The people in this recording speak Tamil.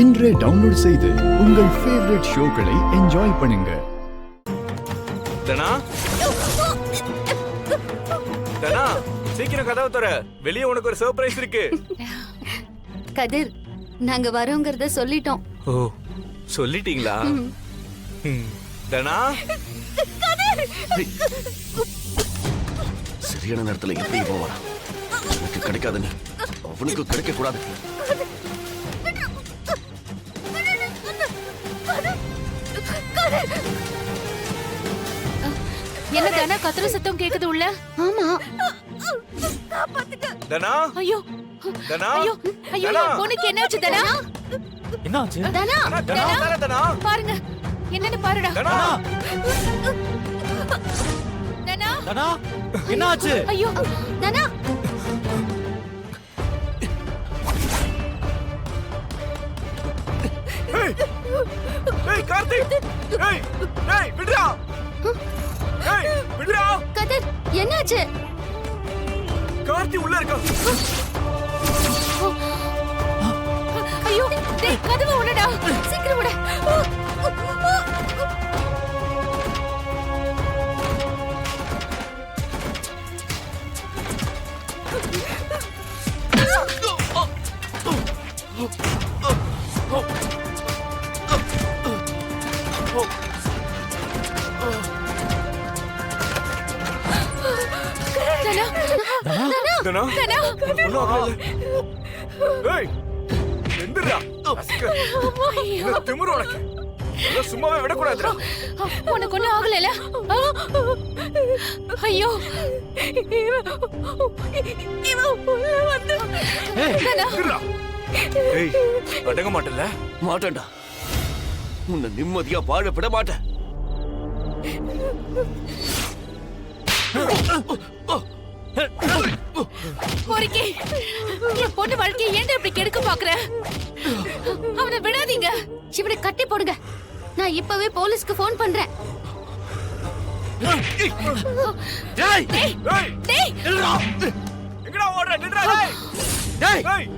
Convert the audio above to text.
இன்றே டவுன்லோட் செய்து உங்கள் ஃபேவரட் ஷோக்களை என்ஜாய் பண்ணுங்க. தனா தனா சீக்கிரம் கதவை தர, வெளியே உனக்கு ஒரு சர்ப்ரைஸ் இருக்கு. கதிர், நாங்க வரோங்கிறத சொல்லிட்டோம். ஓ, சொல்லிட்டீங்களா? தனா சரியான நேரத்துல எப்படி போவானா? எனக்கு கிடைக்காதுன்னு அவனுக்கு கிடைக்க கூடாது. என்ன தானா கத்துற சத்தம் கேக்குது உள்ள? ஆமா. தனா ஐயோ தனா ஐயோ ஐயோ உனக்கு என்னாச்சு தனா? என்னாச்சு? தனா, தனா தனா தனா பாருங்க என்னன்னு பாருடா. தனா தனா தனா என்னாச்சு? ஐயோ தனா. ஏய் கார்த்திக், ஏய் ஏய் விடுடா, ஏய் விடுடா. கதிர், என்னாச்சு? கார்த்தி உள்ள இருக்கா? ஐயோ டேய் கதவை உடடா, சீக்கிரம் உட. தனா தனா ஒண்ணும் ஆகல. ஏய் எந்திரா, அஸ்க என்ன திமிரு உனக்கு? எல்லாம் சும்மாவே விடக்கூடாதுடா. உனக்கு ஒண்ணும் ஆகலைல? ஐயோ தனா எந்திரா. ஏய் அடங்க மாட்டல? மாட்டேன்டா, உன்னை நிம்மதியா வாழ விட மாட்டேன். பொறுக்கி, என் பொண்ணு வாழ்க்கையை ஏன்டா இப்படி கெடுக்க பாக்குற? அவனை விடாதீங்க. இவனை கட்டி போடுங்க. நான் இப்பவே போலீஸ்க்கு ஃபோன் பண்றேன். டேய் டேய் ஏய் டேய் எங்கடா ஓடுற? நில்றா. டேய் டேய் ஏய்